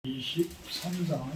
23장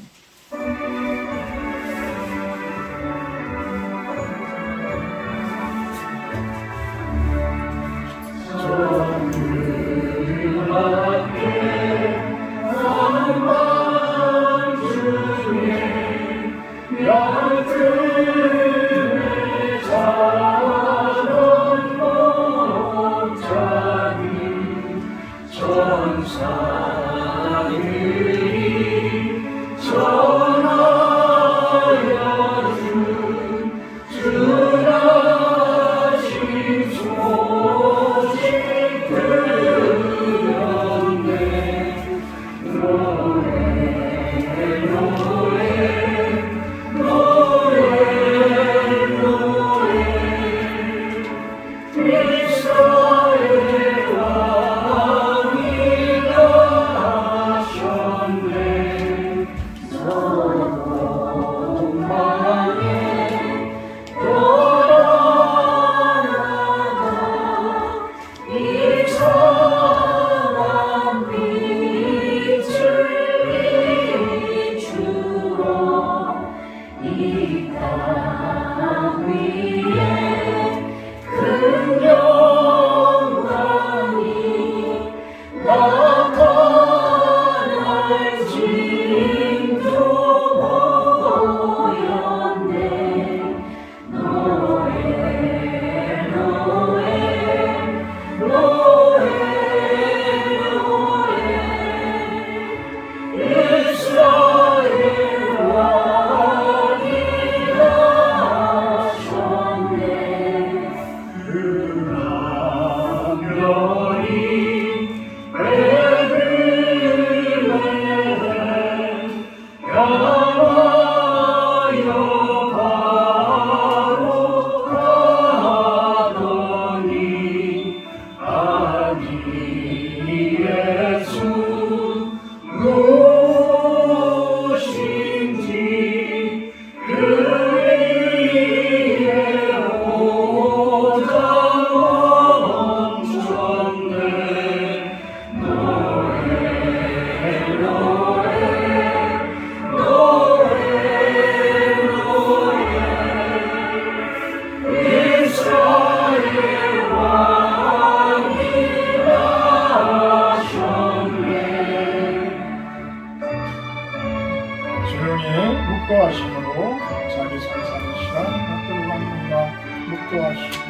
묵도하심으로 자기 성사는 시간 갖도록 합니다. 묵도하심.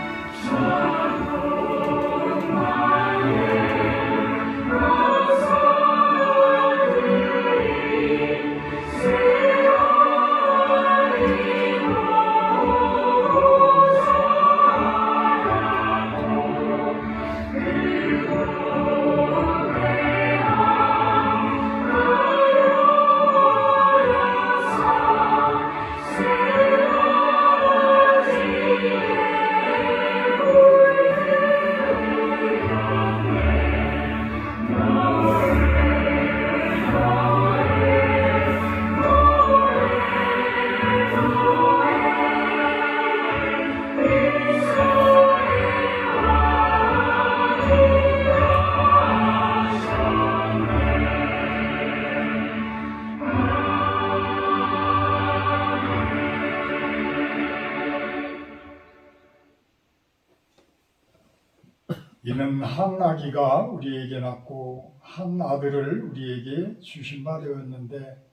이는 한 아기가 우리에게 낳고 한 아들을 우리에게 주신 바 되었는데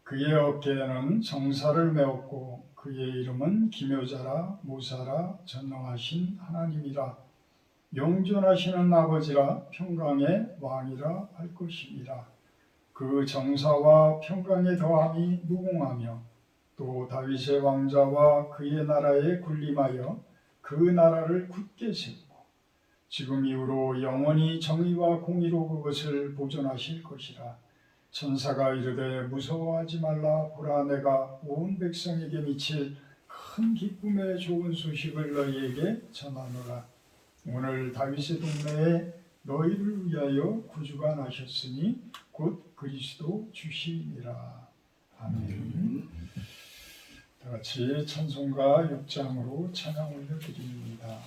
그의 어깨에는 정사를 메었고 그의 이름은 기묘자라 모사라 전능하신 하나님이라 영존하시는 아버지라 평강의 왕이라 할 것입니다. 그 정사와 평강의 더함이 무궁하며 또 다윗의 왕자와 그의 나라에 군림하여 그 나라를 굳게 세우고 지금 이후로 영원히 정의와 공의로 그것을 보존하실 것이라. 천사가 이르되 무서워하지 말라. 보라, 내가 온 백성에게 미칠 큰 기쁨의 좋은 소식을 너희에게 전하노라. 오늘 다윗의 동네에 너희를 위하여 구주가 나셨으니 곧 그리스도 주시니라. 아멘. 다 같이 찬송가 6장으로 찬양 올려드립니다.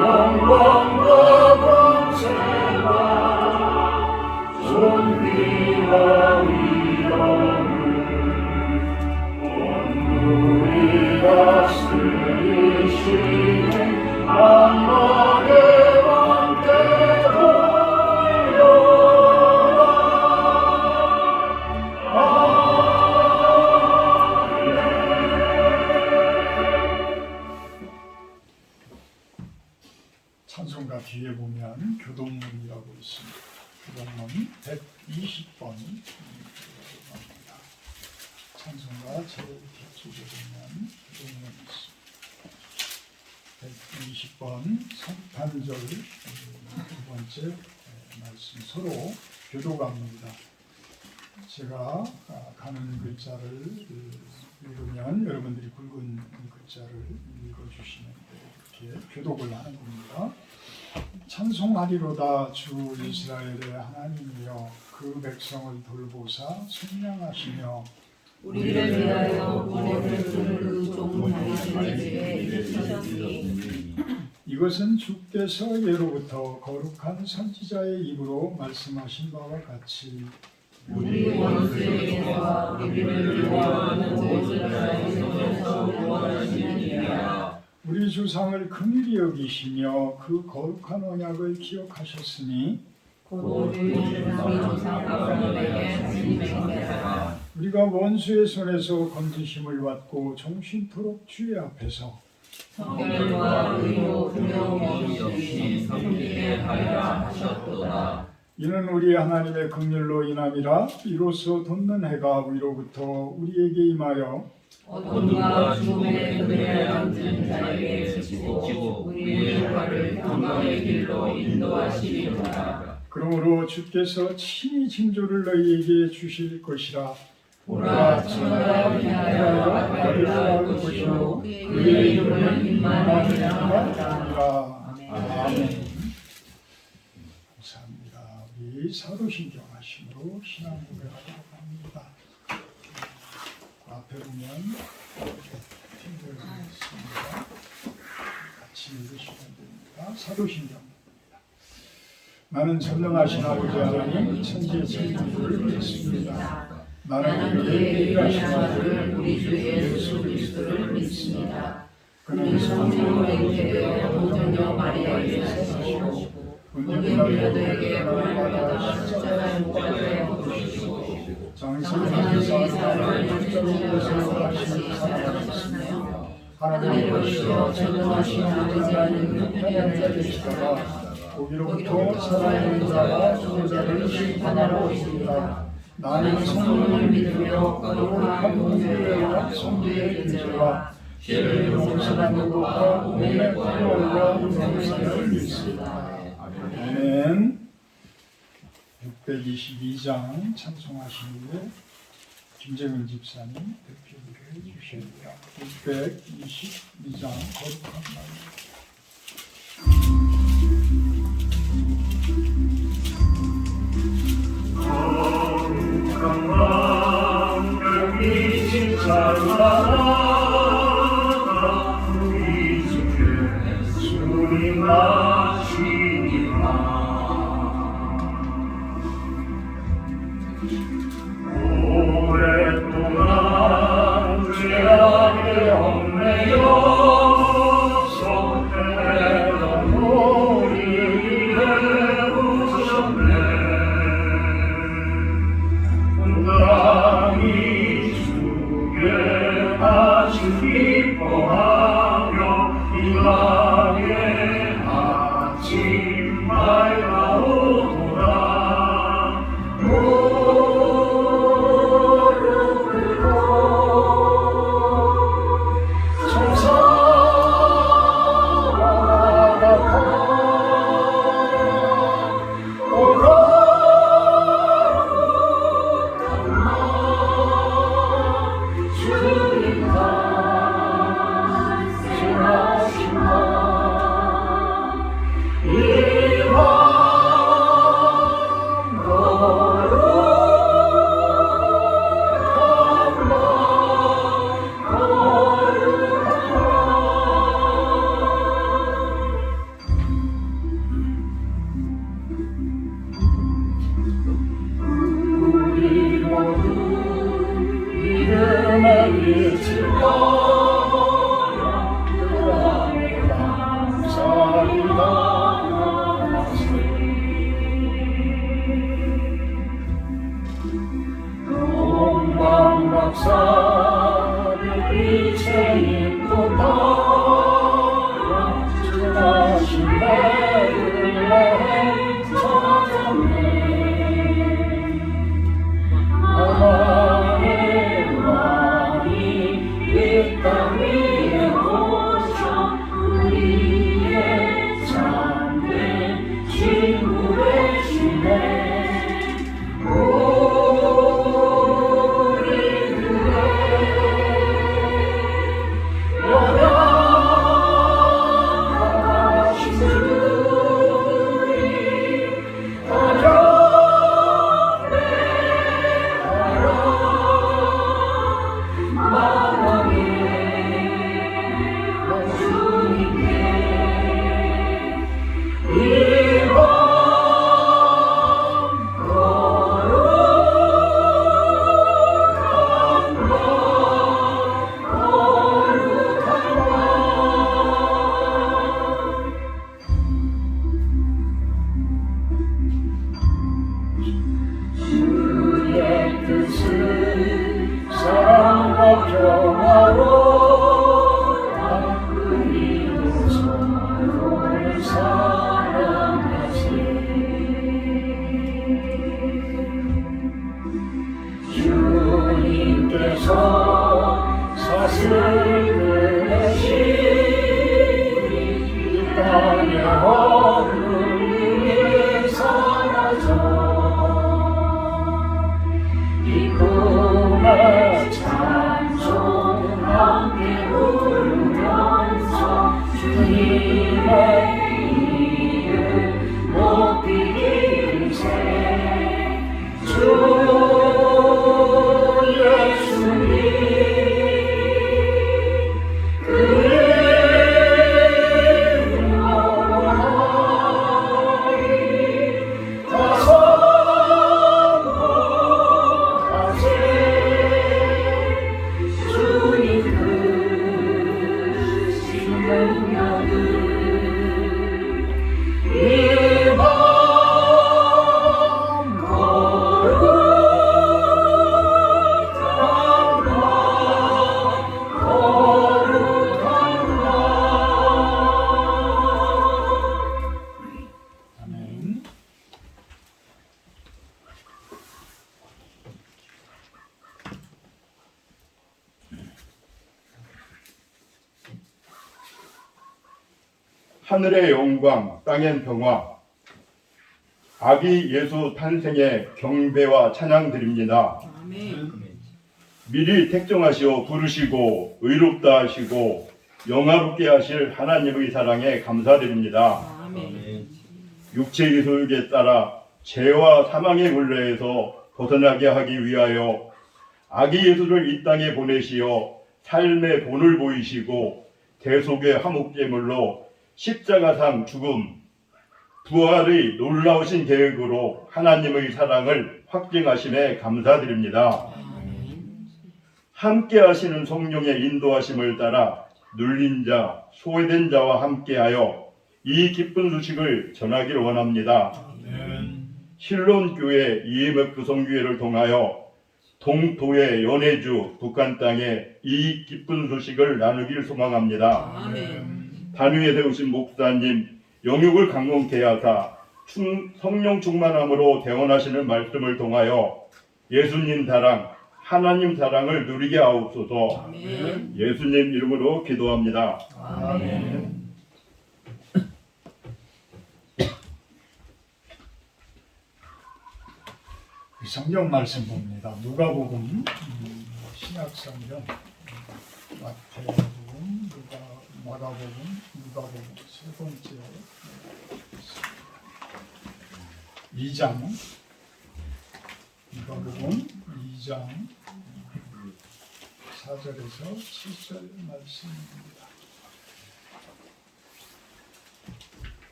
영광과 권세와 존귀와 위엄을 온 우리가 쓰시는 만왕의 왕께 돌려라. 찬송가 뒤에 보면 교동문이라고 있습니다. 교동문 120번 합니다. 찬송가 제일 뒤쪽에 보면 교동문이 있습니다. 120번 성탄절 두 번째 말씀 서로 교도갑니다. 제가 가는 글자를 읽으면 여러분들이 굵은 글자를 읽어주시는데 이렇게 교독을 하는 겁니다. 찬송하리로다 주 이스라엘의 하나님이여 그 백성을 돌보사 속량하시며 우리를 위하여 보내는 그 종 다윗에게 이르셨으니 이것은 주께서 예로부터 거룩한 선지자의 입으로 말씀하신 바와 같이 우리 원수에게서 우리를 미워하는 모든 손에서 구원하시느니라. 우리 조상을 긍휼히 여기시며 그 거룩한 언약을 기억하셨으니 곧 우리 조상 아브라함에게 하신 맹세가 우리가 원수의 손에서 건지심을 받고 종신토록 주의 앞에서 성결과 의로 두려움 없이 섬기게 하리라 하셨도다. 이는 우리 하나님의 긍휼로 인함이라. 이로써 돋는 해가 위로부터 우리에게 임하여 어둠과 죽음의 그늘에 앉은 자에게 비치고 우리의 발을 평강의 길로 인도하시리로다. 그러므로 주께서 친히 징조를 너희에게 주실 것이라. 보라 천하를 위하여 아가를 낳을 것이요 그의 이름을 임마누엘이라 하리라. 아멘. 감사합니다. 우리 사도신경 하심으로 신앙 고백하도록 합니다. 앞에 보면 팀들 있습니다. 같이 읽으시면 됩니다. 사도신경입니다. 나는 전능하신 아버지 하나님 천지의 창조주를 믿습니다. 나는 그의 유일하신 아들 우리 주 예수 그리스도를 믿습니다. 그는 성령으로 잉태되어 동정녀 마리아에게 나시고 본디오 빌라도에게 고난받아 십자가에 못 박혀 죽으시고 장세기 사람을 죽으시고 다시 살아나셨으며 하나님으로서 전능하신 아버지 하나님 편향자 되시다가 거기로부터 살아있는 자와 죽은 자를 심판하러 오십니다. 나는 성령을 믿으며 거룩한 공교회와 성도의 교제와 죄를 용서받는 것과 몸의 구원과 영생을 믿습니다. 아멘. 622장 찬송하시는데 김재근 집사님 대표를 해주십니다. 622장 거룩한 말. 오랫동안 죄악에 얽매여 속되던 우리를 부으셨네. 땅이 주께 아주 기뻐하며 이방에 이름 높이 기르세 주 예수님 그의 이름으로 다섯 번하세 주님 크신 능력을 이 밤 아멘. 하늘의 영광, 땅엔 평화. 아기 예수 탄생의 경배와 찬양 드립니다. 미리 택정하시어 부르시고 의롭다 하시고 영화롭게 하실 하나님의 사랑에 감사드립니다. 육체의 소욕에 따라 죄와 사망의 굴레에서 벗어나게 하기 위하여 아기 예수를 이 땅에 보내시어 삶의 본을 보이시고 대속의 화목제물로 십자가상 죽음, 부활의 놀라우신 계획으로 하나님의 사랑을 확증하심에 감사드립니다. 함께 하시는 성령의 인도하심을 따라 눌린 자, 소외된 자와 함께하여 이 기쁜 소식을 전하길 원합니다. 실론 교회 EMF 구성교회를 통하여 동토의 연해주 북한 땅에 이 기쁜 소식을 나누길 소망합니다. 단위에 세우신 목사님 영육을 강건케 하사 성령 충만함으로 대원하시는 말씀을 통하여 예수님 사랑, 하나님 사랑을 누리게 하옵소서. 예수님 이름으로 기도합니다. 아멘. 성경 말씀 봅니다. 누가복음, 신약성경, 마태복음, 마가복음, 누가복음 세 번째 2장, 누가복음 2장 4절에서 7절 말씀입니다.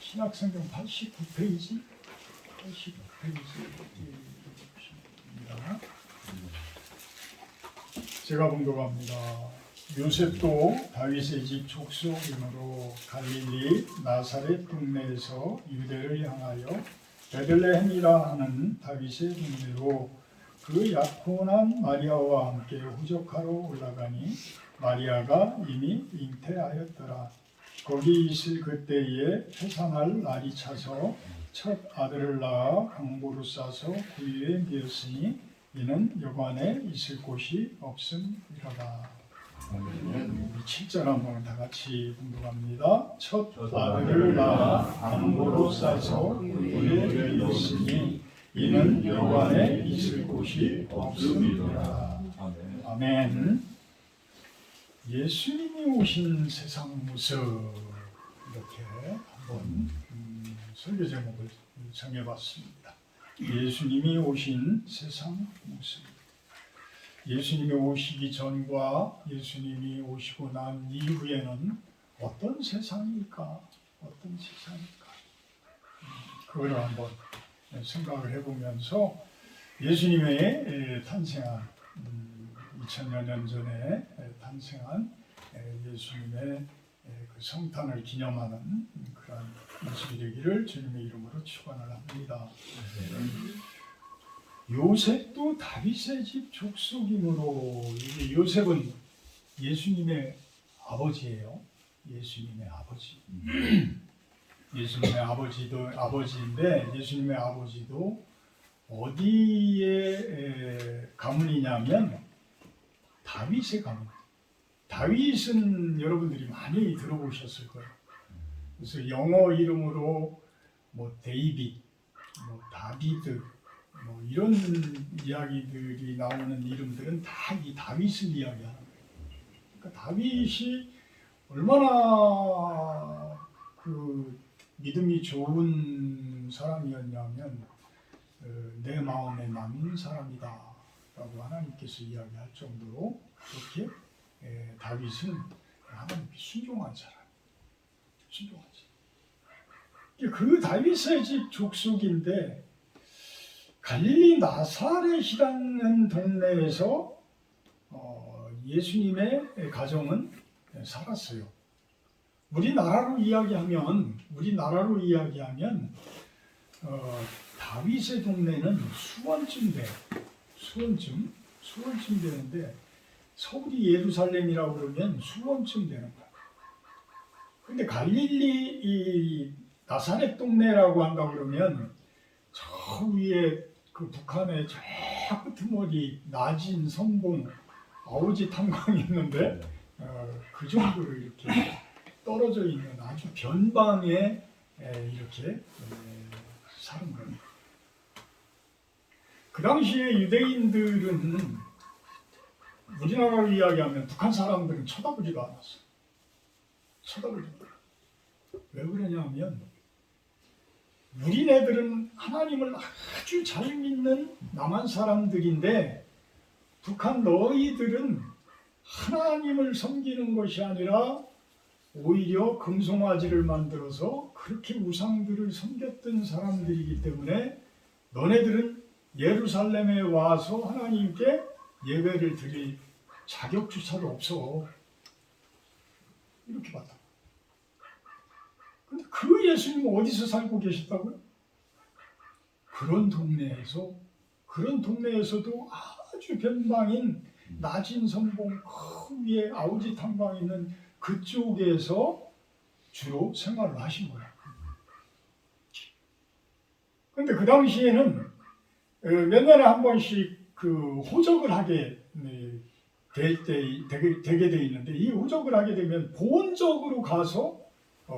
신약성경 89페이지 89페이지입니다. 제가 봉독합니다. 요셉도 다윗의 집 족속이므로 갈릴리 나사렛 동네에서 유대를 향하여 베들레헴이라 하는 다윗의 동네로 그 약혼한 마리아와 함께 후적하러 올라가니 마리아가 이미 잉태하였더라. 거기 있을 그때에 회상할 날이 차서 첫 아들을 낳아 강보로 싸서 구유에 미었으니 이는 여관에 있을 곳이 없음이로다. 7절 한번 다 같이 봉독합니다. 첫 아들을 낳아 강보로 싸서 구유에 미었으니 이는 여관에 있을 곳이 없음이로다. 아멘. 예수님이 오신 세상 모습, 이렇게 한번 설교 제목을 정해봤습니다. 예수님이 오신 세상 모습. 예수님이 오시기 전과 예수님이 오시고 난 이후에는 어떤 세상일까? 어떤 세상일까? 그걸 한번 생각을 해보면서 예수님의 탄생한 2000여 년 전에 탄생한 예수님의 그 성탄을 기념하는 그런 모습이 되기를 주님의 이름으로 축원을 합니다. 요셉도 다윗의 집 족속이므로, 이게 요셉은 예수님의 아버지예요. 예수님의 아버지. 예수님의 아버지인데 예수님의 아버지도 어디에 가문이냐면 다윗의 가문. 다윗은 여러분들이 많이 들어보셨을 거예요. 그래서 영어 이름으로 뭐 데이빗, 뭐 다비드, 뭐 이런 이야기들이 나오는 이름들은 다 이 다윗을 이야기하는 거예요. 그러니까 다윗이 얼마나 그 믿음이 좋은 사람이었냐면 내 마음에 맞는 사람이다 라고 하나님께서 이야기할 정도로 그렇게 다윗은 하나님께 순종한 사람, 순종한 사람. 그 다윗의 집 족속인데 갈릴리 나사렛이라는 동네에서 예수님의 가정은 살았어요. 우리나라로 이야기하면 다윗의 동네는 수원쯤 돼. 수원쯤 되는데 서울이 예루살렘이라고 그러면 수원쯤 되는 거야. 근데 갈릴리 이 나사렛 동네라고 한다 그러면 저 위에 그 북한의 저 끄트머리 나진 선봉 아오지 탄광이 있는데 그 정도로 이렇게 떨어져 있는 아주 변방에 이렇게 사는 겁니다. 그 당시에 유대인들은 우리나라로 이야기하면 북한 사람들은 쳐다보지도 않았어요. 쳐다보지도 않았어요. 왜 그러냐면 우리네들은 하나님을 아주 잘 믿는 남한 사람들인데 북한 너희들은 하나님을 섬기는 것이 아니라 오히려 금송아지를 만들어서 그렇게 우상들을 섬겼던 사람들이기 때문에 너네들은 예루살렘에 와서 하나님께 예배를 드릴 자격조차도 없어. 이렇게 봤다. 근데 그 예수님은 어디서 살고 계셨다고요? 그런 동네에서도 아주 변방인 낮은 선봉 그 위에 아우지 탄광 있는 그쪽에서 주로 생활을 하신 거야. 근데 그 당시에는 몇 년에 한 번씩 그 호적을 하게 되게 돼 있는데 이 호적을 하게 되면 본적으로 가서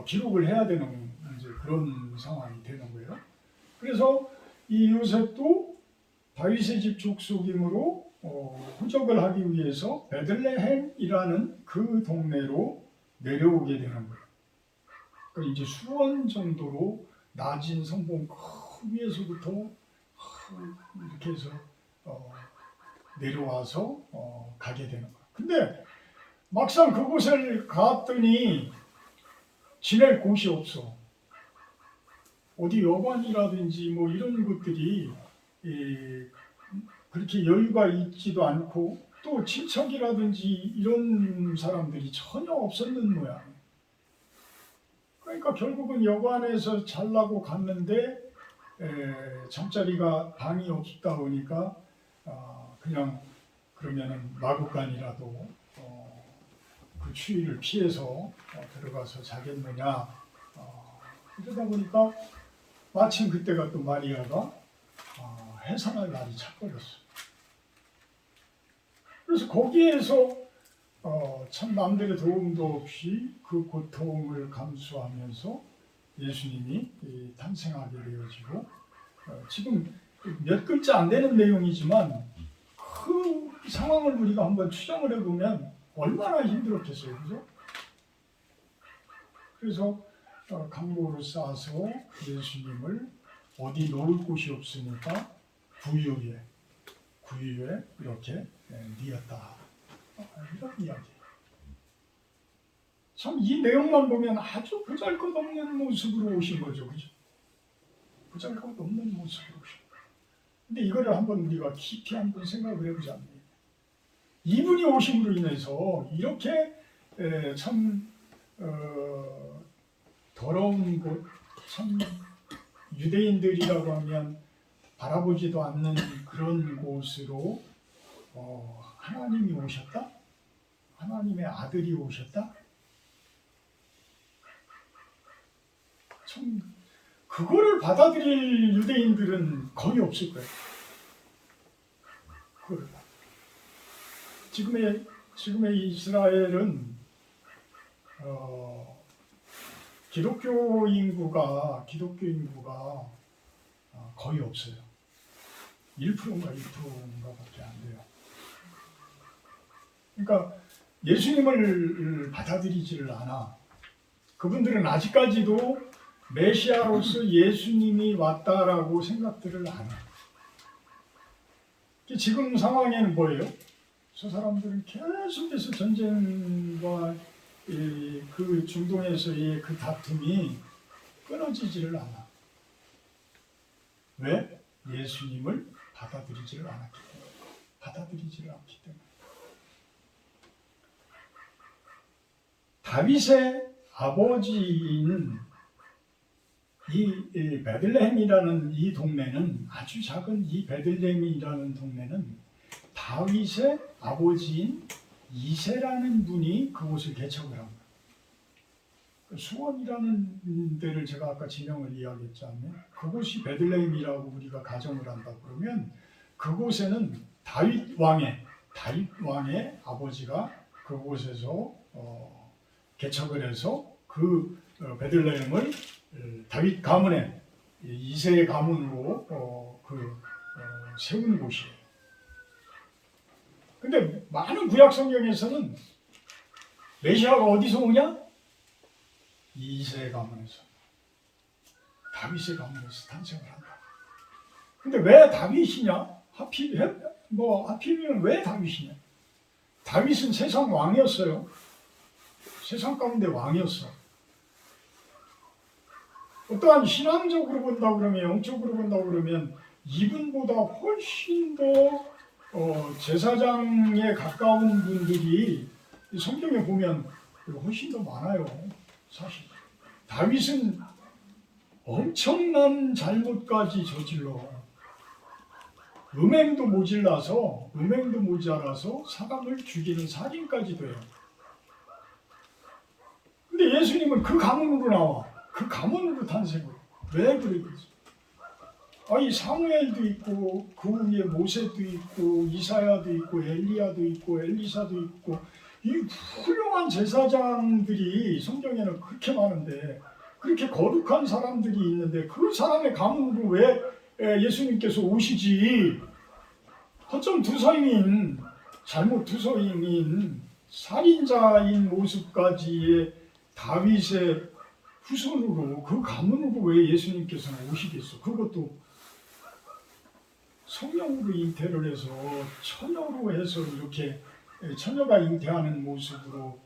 기록을 해야 되는 이제 그런 상황이 되는 거예요. 그래서 이 요셉도 다윗의 집 족속이므로 호적을 하기 위해서 베들레헴이라는 그 동네로 내려오게 되는 거예요. 그러니까 이제 수원 정도로 낮은 선봉 그 위에서부터 이렇게 해서 내려와서 가게 되는 거예요. 근데 막상 그곳을 갔더니 지낼 곳이 없어. 어디 여관이라든지 뭐 이런 것들이 그렇게 여유가 있지도 않고 또 친척이라든지 이런 사람들이 전혀 없었는 모양. 그러니까 결국은 여관에서 잘라고 갔는데 잠자리가 방이 없다 보니까 그냥 그러면은 마구간이라도 그 추위를 피해서 들어가서 자겠느냐. 그러다 보니까 마침 그때가 또 마리아가 해산할 날이 착걸렸어. 그래서 거기에서 참 남들의 도움도 없이 그 고통을 감수하면서 예수님이 탄생하게 되어지고 지금 몇 글자 안 되는 내용이지만 그 상황을 우리가 한번 추정을 해보면 얼마나 힘들었겠어요, 그죠? 그래서 강보를 싸서 예수님을 어디 놓을 곳이 없으니까 구유에 이렇게 뉘었다. 이런 이야기예요. 참 이 내용만 보면 아주 보잘것없는 모습으로 오신 거죠, 그죠? 보잘것없는 모습으로 오신 거예요. 근데 이거를 한번 우리가 깊이 한번 생각을 해보자면 이분이 오심으로 인해서 이렇게 참 더러운 곳, 참 유대인들이라고 하면 바라보지도 않는 그런 곳으로 하나님이 오셨다? 하나님의 아들이 오셨다? 참 그거를 받아들일 유대인들은 거의 없을 거예요. 그걸 지금의 이스라엘은 기독교 인구가 거의 없어요. 1%인가 2%인가밖에 안 돼요. 그러니까 예수님을 받아들이지를 않아. 그분들은 아직까지도 메시아로서 예수님이 왔다라고 생각들을 안 해. 지금 상황에는 뭐예요? 저 사람들은 계속해서 전쟁과 그 중동에서의 그 다툼이 끊어지지를 않아. 왜? 예수님을 받아들이지를 않았기 때문에. 받아들이지를 않기 때문에. 다윗의 아버지인 이 베들레헴이라는 이 동네는, 아주 작은 이 베들레헴이라는 동네는 다윗의 아버지인 이새라는 분이 그곳을 개척을 합니다. 수원이라는 데를 제가 아까 지명을 이야기했지 않나요? 그곳이 베들레헴이라고 우리가 가정을 한다 그러면 그곳에는 다윗 왕의 아버지가 그곳에서 개척을 해서 그 베들레헴을 다윗 가문의 이세의 가문으로 세운 곳이에요. 근데 많은 구약 성경에서는 메시아가 어디서 오냐? 이세의 가문에서, 다윗의 가문에서 탄생을 한다. 근데 왜 다윗이냐? 하필이면 왜 다윗이냐? 다윗은 세상 왕이었어요. 세상 가운데 왕이었어. 어떠한 신앙적으로 본다 그러면, 영적으로 본다 그러면 이분보다 훨씬 더 제사장에 가까운 분들이 성경에 보면 훨씬 더 많아요. 사실 다윗은 엄청난 잘못까지 저질러 음행도 모자라서 사람을 죽이는 살인까지도 해요. 근데 예수님은 그 가문으로 나와. 그 가문으로 탄생을. 왜 그러겠어요? 아니 사무엘도 있고 그 위에 모세도 있고 이사야도 있고 엘리야도 있고 엘리사도 있고 이 훌륭한 제사장들이 성경에는 그렇게 많은데, 그렇게 거룩한 사람들이 있는데 그 사람의 가문으로 왜 예수님께서 오시지? 허점투성인, 잘못투성인 살인자인 모습까지의 다윗의 후손으로, 그 가문으로 왜 예수님께서는 오시겠어? 그것도 성령으로 잉태를 해서, 처녀로 해서, 이렇게 처녀가 잉태하는 모습으로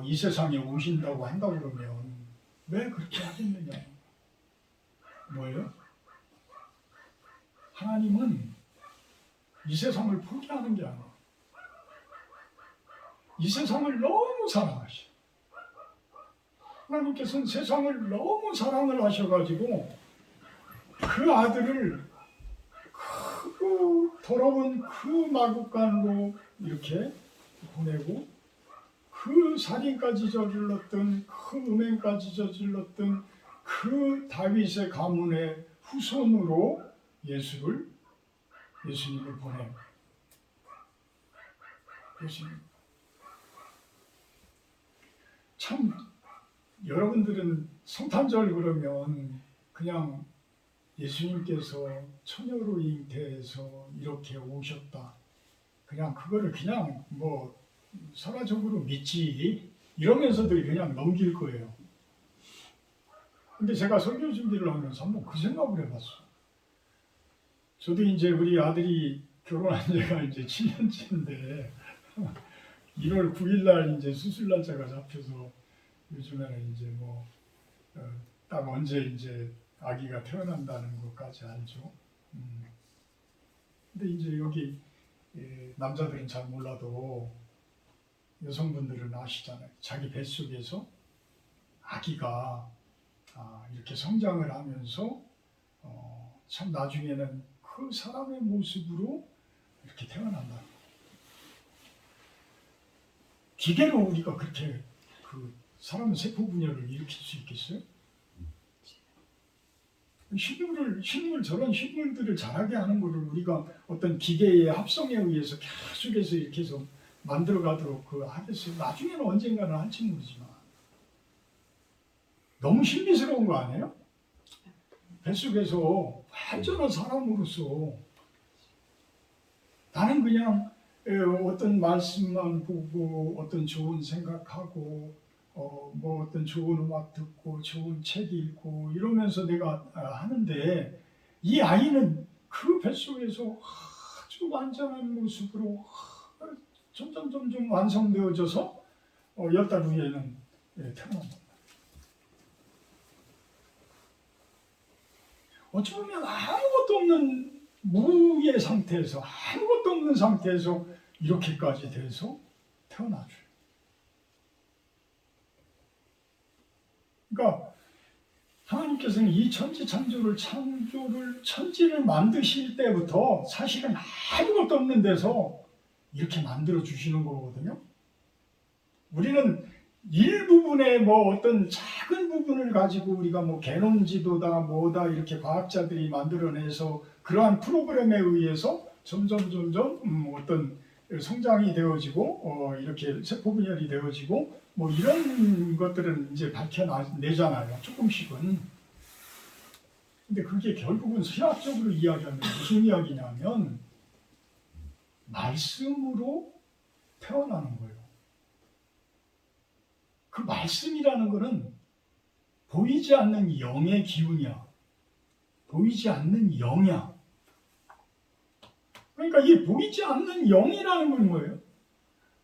이 세상에 오신다고 한다고 그러면 왜 그렇게 하겠느냐? 뭐예요? 하나님은 이 세상을 포기하는 게 아니에요. 이 세상을 너무 사랑하셔. 하나님께서는 세상을 너무 사랑을 하셔가지고 그 아들을 크고 더러운 그 마국간으로 이렇게 보내고, 그 살인까지 저질렀던, 그 음행까지 저질렀던 그 다윗의 가문의 후손으로 예수님을 보내요. 예수님. 참 여러분들은 성탄절 그러면 그냥 예수님께서 처녀로 잉태해서 이렇게 오셨다, 그냥 그거를 그냥 뭐 설화적으로 믿지 이러면서들 그냥 넘길 거예요. 근데 제가 설교 준비를 하면서 한번 그 생각을 해봤어. 저도 이제 우리 아들이 결혼한 지가 이제 7년째인데 1월 9일 날 이제 수술 날짜가 잡혀서 요즘에는 이제 뭐 딱 언제 이제 아기가 태어난다는 것까지 알죠. 근데 이제 여기 남자들은 잘 몰라도 여성분들은 아시잖아요. 자기 뱃속에서 아기가 이렇게 성장을 하면서 참 나중에는 그 사람의 모습으로 이렇게 태어난다. 기계로 우리가 그렇게 그 사람의 세포 분열을 일으킬 수 있겠어요? 식물 저런 식물들을 자라게 하는 것을 우리가 어떤 기계의 합성에 의해서 계속해서 이렇게 해서 만들어 가도록 하겠어요. 나중에는 언젠가는 할지 모르지만 너무 신비스러운 거 아니에요? 뱃속에서 완전한 사람으로서 나는 그냥 어떤 말씀만 보고 어떤 좋은 생각하고 뭐 어떤 좋은 음악 듣고 좋은 책 읽고 이러면서 내가 하는데 이 아이는 그 뱃속에서 아주 완전한 모습으로 점점 완성되어져서 10달 후에는 태어납니다. 어찌 보면 아무것도 없는 무의 상태에서 아무것도 없는 상태에서 이렇게까지 돼서 태어나죠. 그러니까 하나님께서는 이 천지 창조를 천지를 만드실 때부터 사실은 아무것도 없는 데서 이렇게 만들어 주시는 거거든요. 우리는 일부분의 뭐 어떤 작은 부분을 가지고 우리가 뭐 개놈 지도다 뭐다 이렇게 과학자들이 만들어내서 그러한 프로그램에 의해서 점점 어떤 성장이 되어지고 이렇게 세포 분열이 되어지고 뭐 이런 것들은 이제 밝혀내잖아요. 조금씩은. 근데 그게 결국은 수학적으로 이야기하면 무슨 이야기냐면 말씀으로 태어나는 거예요. 그 말씀이라는 것은 보이지 않는 영의 기운이야. 보이지 않는 영이야. 그러니까 이 보이지 않는 영이라는 건 뭐예요?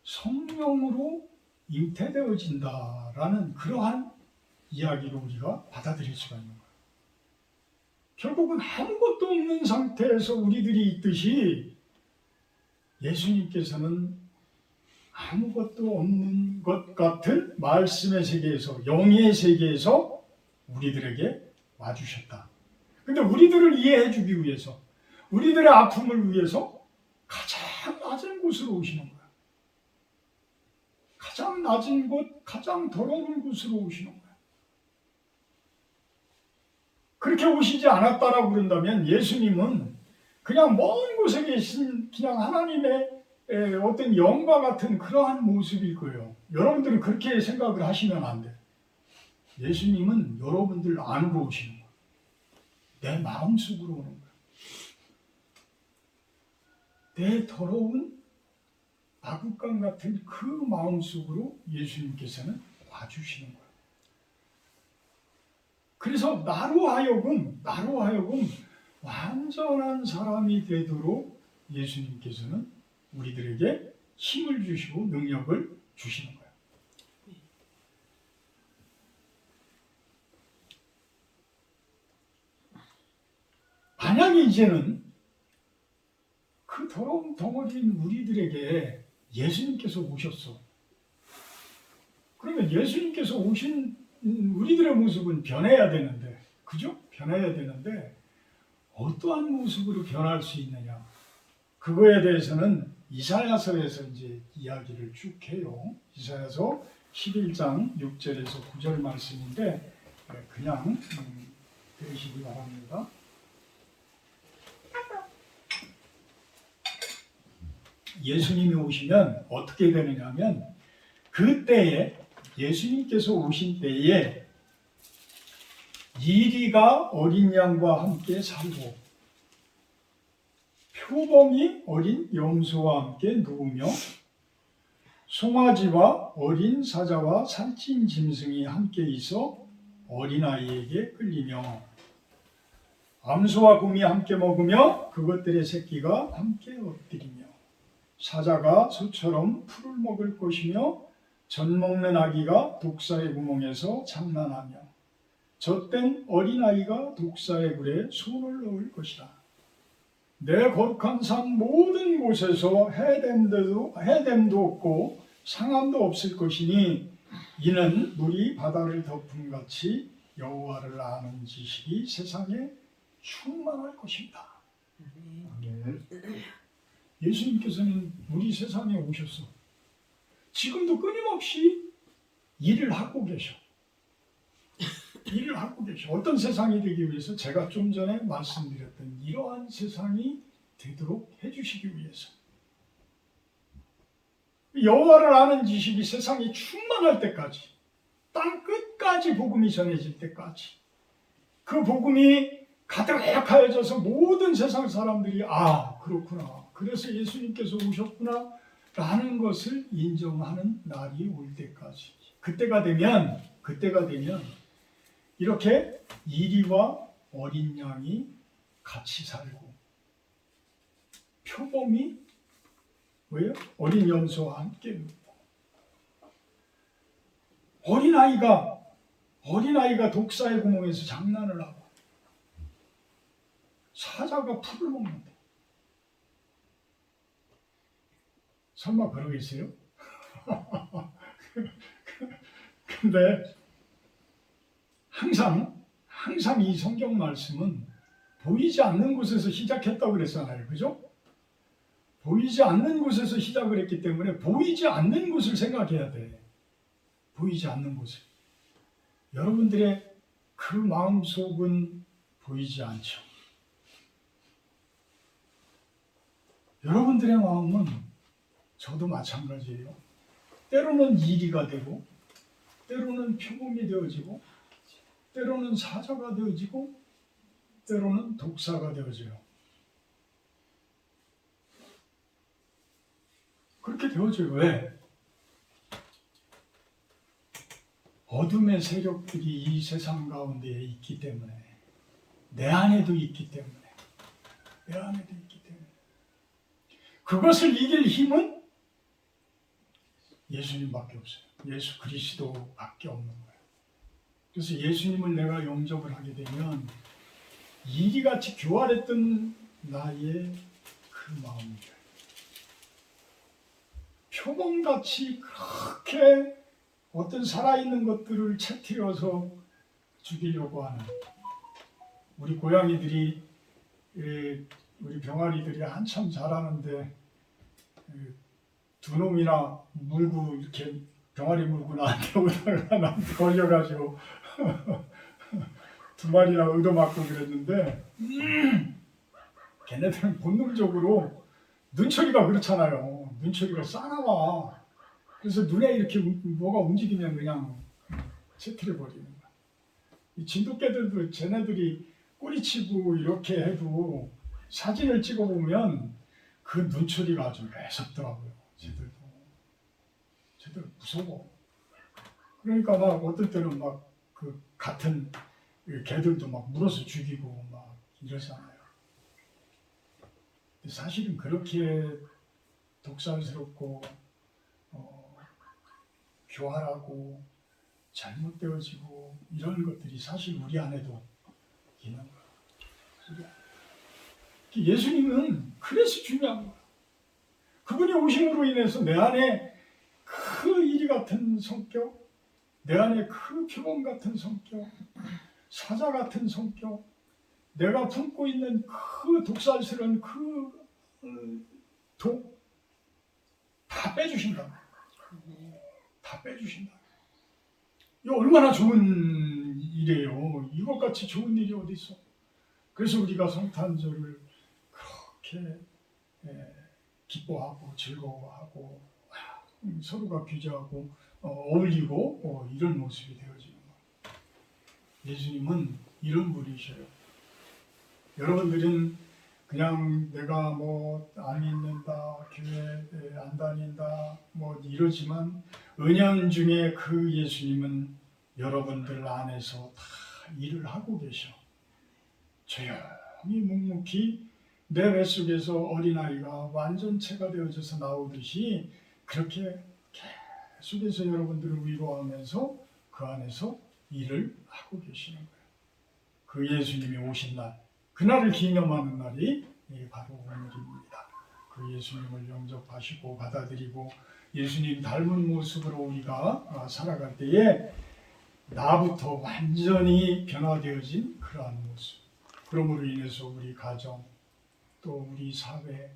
성령으로 잉태되어진다라는 그러한 이야기로 우리가 받아들일 수가 있는 거예요. 결국은 아무것도 없는 상태에서 우리들이 있듯이 예수님께서는 아무것도 없는 것 같은 말씀의 세계에서 영의 세계에서 우리들에게 와주셨다. 근데 우리들을 이해해 주기 위해서 우리들의 아픔을 위해서 가장 낮은 곳으로 오시는 거야. 가장 낮은 곳, 가장 더러운 곳으로 오시는 거야. 그렇게 오시지 않았다라고 그런다면 예수님은 그냥 먼 곳에 계신 그냥 하나님의 어떤 영과 같은 그러한 모습일 거예요. 여러분들은 그렇게 생각을 하시면 안 돼. 예수님은 여러분들 안으로 오시는 거예요. 내 마음속으로 오는 거예요. 내 더러운 마구간 같은 그 마음속으로 예수님께서는 와주시는 거예요. 그래서 나로 하여금 완전한 사람이 되도록 예수님께서는 우리들에게 힘을 주시고 능력을 주시는 거예요. 만약에 이제는 그 더러운 덩어리인 우리들에게 예수님께서 오셨어. 그러면 예수님께서 오신 우리들의 모습은 변해야 되는데, 그죠? 변해야 되는데 어떠한 모습으로 변할 수 있느냐? 그거에 대해서는 이사야서에서 이제 이야기를 쭉 해요. 이사야서 11장 6절에서 9절 말씀인데 그냥 들으시기 바랍니다. 예수님이 오시면 어떻게 되느냐면 그때에 예수님께서 오신 때에 이리가 어린 양과 함께 살고 표범이 어린 염소와 함께 누우며 송아지와 어린 사자와 살찐 짐승이 함께 있어 어린아이에게 끌리며 암소와 곰이 함께 먹으며 그것들의 새끼가 함께 엎드리며 사자가 소처럼 풀을 먹을 것이며 젖 먹는 아기가 독사의 구멍에서 장난하며 젖된 어린아이가 독사의 굴에 손을 넣을 것이라. 내 거룩한 산 모든 곳에서 해됨도 없고 상함도 없을 것이니 이는 물이 바다를 덮음같이 여호와를 아는 지식이 세상에 충만할 것입니다. 아멘. 예수님께서는 우리 세상에 오셨어. 지금도 끊임없이 일을 하고 계셔. 일을 하고 계셔. 어떤 세상이 되기 위해서 제가 좀 전에 말씀드렸던 이러한 세상이 되도록 해주시기 위해서. 여호와를 아는 지식이 세상이 충만할 때까지, 땅 끝까지 복음이 전해질 때까지 그 복음이 가득하여져서 모든 세상 사람들이 아 그렇구나 그래서 예수님께서 오셨구나 라는 것을 인정하는 날이 올 때까지, 그때가 되면 이렇게 이리와 어린 양이 같이 살고, 표범이 뭐예요? 어린 염소와 함께 눕고, 어린아이가 독사의 구멍에서 장난을 하고, 사자가 풀을 먹는다. 설마 그러겠어요? 근데 항상 이 성경 말씀은 보이지 않는 곳에서 시작했다고 그랬잖아요. 그죠? 보이지 않는 곳에서 시작을 했기 때문에 보이지 않는 곳을 생각해야 돼. 보이지 않는 곳을. 여러분들의 그 마음속은 보이지 않죠. 여러분들의 마음은 저도 마찬가지예요. 때로는 이리가 되고, 때로는 표범이 되어지고, 때로는 사자가 되어지고, 때로는 독사가 되어져요. 그렇게 되어져요. 왜? 어둠의 세력들이 이 세상 가운데에 있기 때문에, 내 안에도 있기 때문에, 그것을 이길 힘은 예수님밖에 없어요. 예수 그리스도밖에 없는 거예요. 그래서 예수님을 내가 영접을 하게 되면 이리같이 교활했던 나의 그 마음들, 표범같이 그렇게 어떤 살아있는 것들을 채트려서 죽이려고 하는 우리 고양이들이, 우리 병아리들이 한참 자라는데 두 놈이나 물고, 이렇게 병아리 물고 나한테 오다가 나한테 걸려가지고 두 마리나 얻어맞고 그랬는데, 걔네들은 본능적으로 눈초리가 그렇잖아요. 눈초리가 싸나와. 그래서 눈에 이렇게 뭐가 움직이면 그냥 채트려버리는 거야. 이 진돗개들도 쟤네들이 꼬리치고 이렇게 해도 사진을 찍어보면 그 눈초리가 아주 매섭더라고요. 쟤들 무서워. 그러니까 막 어떨 때는 막 그 같은 개들도 막 물어서 죽이고 막 이러잖아요. 근데 사실은 그렇게 독살스럽고 교활하고 잘못되어지고 이런 것들이 사실 우리 안에도 있는 거예요. 예수님은 그래서 중요한 거예요. 그분이 오심으로 인해서 내 안에 그 이리 같은 성격, 내 안에 그 표범 같은 성격, 사자 같은 성격, 내가 품고 있는 그 독살스러운 그 독, 다 빼주신다. 다 빼주신다. 이거 얼마나 좋은 일이에요. 이것같이 좋은 일이 어디 있어? 그래서 우리가 성탄절을 그렇게 기뻐하고 즐거워하고 서로가 교제하고 어울리고 이런 모습이 되어지는 거예요. 예수님은 이런 분이셔요. 여러분들은 그냥 내가 뭐 안 믿는다, 교회 안 다닌다, 뭐 이러지만 은연중에 그 예수님은 여러분들 안에서 다 일을 하고 계셔. 조용히 묵묵히 내 뱃속에서 어린아이가 완전체가 되어져서 나오듯이 그렇게 계속해서 여러분들을 위로하면서 그 안에서 일을 하고 계시는 거예요. 그 예수님이 오신 날, 그날을 기념하는 날이 바로 오늘입니다. 그 예수님을 영접하시고 받아들이고 예수님 닮은 모습으로 우리가 살아갈 때에 나부터 완전히 변화되어진 그러한 모습, 그러므로 인해서 우리 가정, 또 우리 사회,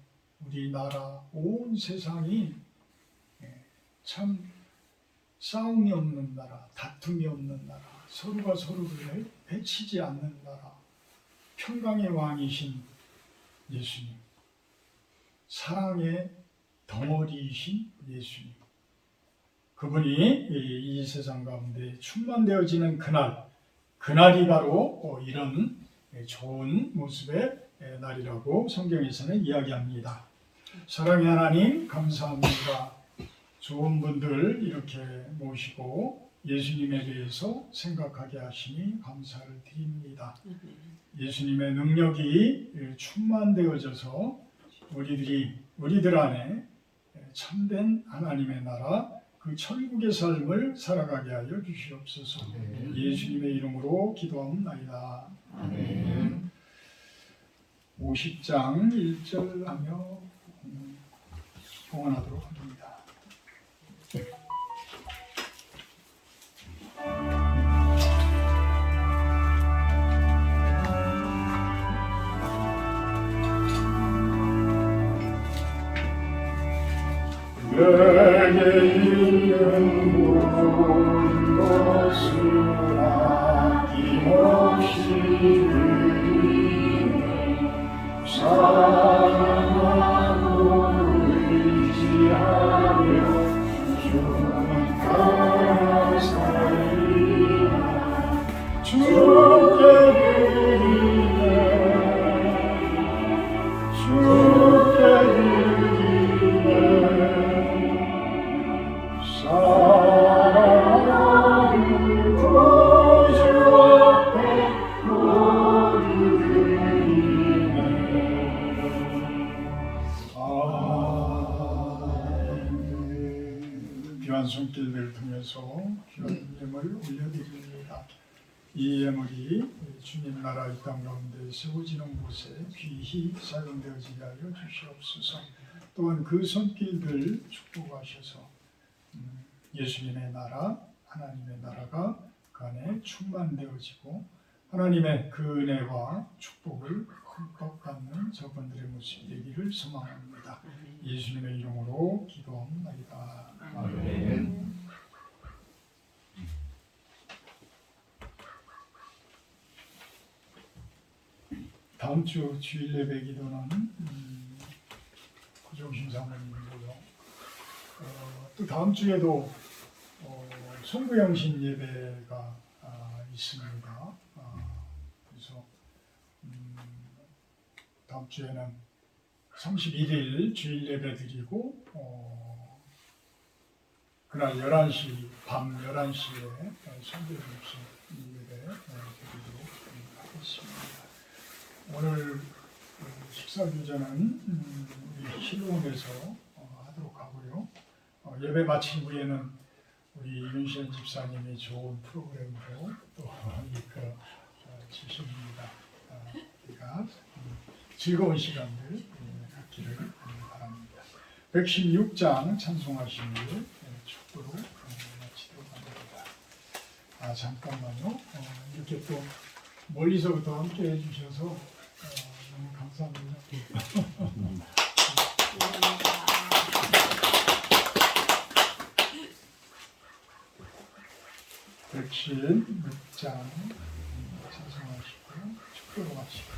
우리 나라, 온 세상이 참 싸움이 없는 나라, 다툼이 없는 나라, 서로가 서로를 해치지 않는 나라, 평강의 왕이신 예수님, 사랑의 덩어리이신 예수님, 그분이 이 세상 가운데 충만되어지는 그날이 바로 이런 좋은 모습의 날이라고 성경에서는 이야기합니다. 사랑의 하나님 감사합니다. 좋은 분들 이렇게 모시고 예수님에 대해서 생각하게 하시니 감사를 드립니다. 예수님의 능력이 충만되어져서 우리들 안에 참된 하나님의 나라 그 천국의 삶을 살아가게 하여 주시옵소서. 예수님의 이름으로 기도합니다. 아멘. 50장 1절 하며 봉헌하도록 합니다. 내게 있는 모든 것을 아낌없이 드리네. 사랑하고 의지하며 주만 따라 살리라. 주께 드리네. 주께 드리네. 사랑하는 구주 앞에 모두 드리네. 아멘. 귀한 손길들을 통해서 귀한 예물을 올려드립니다. 이 예물이 주님 나라 이 땅 가운데 세워지는 곳에 귀히 사용되어지게 하여 주시옵소서. 또한 그 손길들 축복하셔서 예수님의 나라, 하나님의 나라가 그 안에 충만되어지고 하나님의 그 은혜와 축복을 흠뻑 받는 저분들의 모습이 되기를 소망합니다. 예수님의 이름으로 기도합니다. 아멘. 다음 주 주일 예배 기도는 구정신 사모님이고요. 또 다음 주에도 송구영신 예배가 있습니다. 그래서 다음 주에는 31일 주일 예배 드리고 그날 11시 밤 11시에 송구영신 예배 드리도록 하겠습니다. 오늘 식사 규제는 우리 실로원에서 하도록 하고요. 예배 마친 후에는 우리 윤시현 집사님이 좋은 프로그램으로 또 이끌어 주십니다. 우리가 즐거운 시간들 갖기를 바랍니다. 116장 찬송하시는 축도로 마치도록 합니다. 잠깐만요. 이렇게 또 멀리서부터 함께 해주셔서 너무 감사합니다. 116장 찬송하시고 축도로 마치고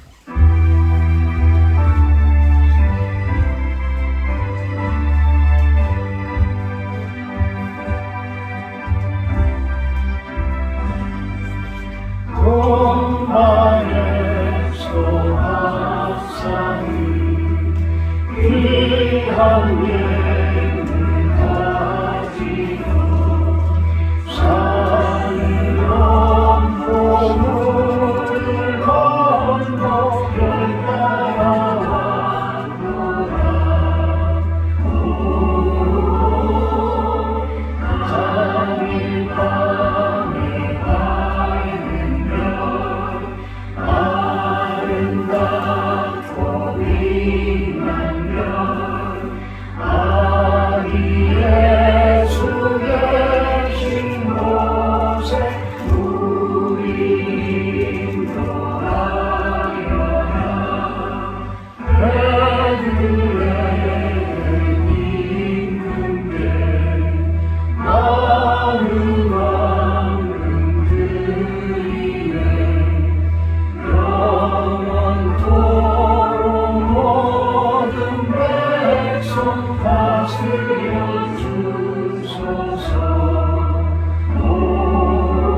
주소서.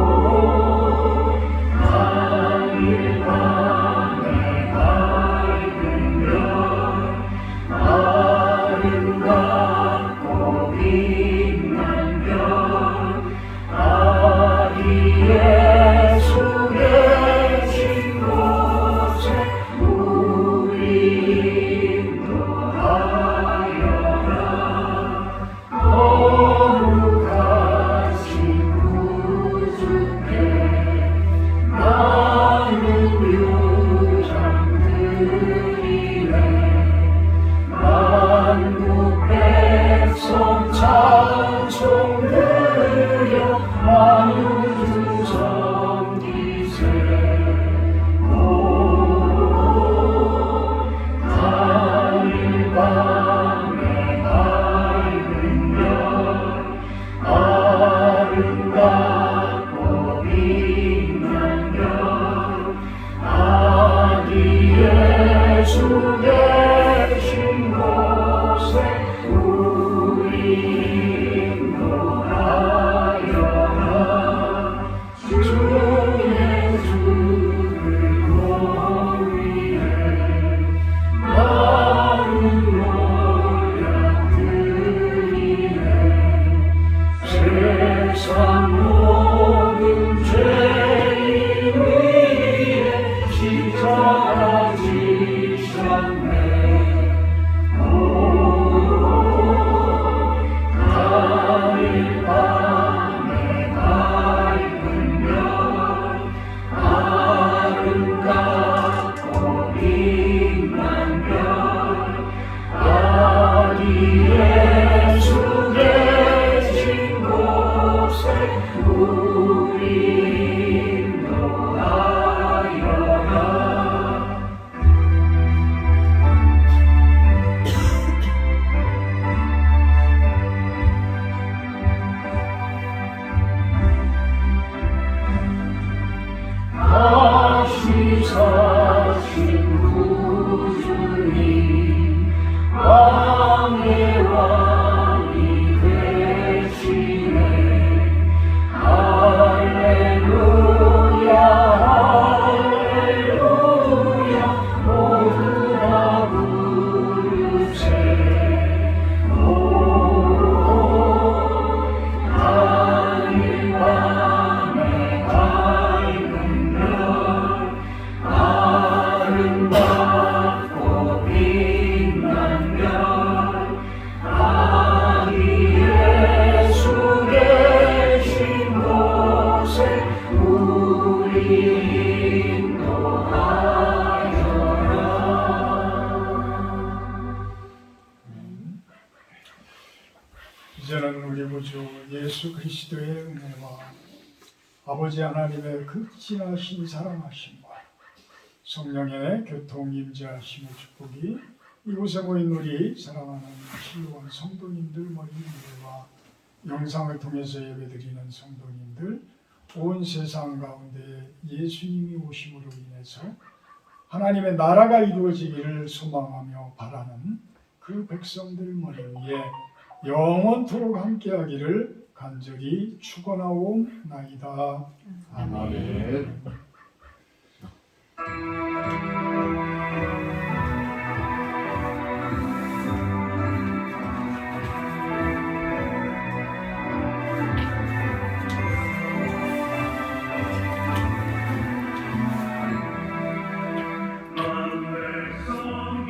이제는 우리 구주 예수 그리스도의 은혜와 아버지 하나님의 극진하신 사랑하심과 성령의 교통 임재하심의 축복이 이곳에 모인 우리 사랑하는 실로원 성도님들 모인 예배와 영상을 통해서 예배드리는 성도님들 온 세상 가운데 예수님이 오심으로 인해서 하나님의 나라가 이루어지기를 소망하며 바라는 그 백성들 머리 위에 영원토록 함께하기를 간절히 축원하옵나이다. 아멘.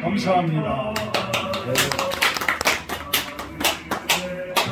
감사합니다.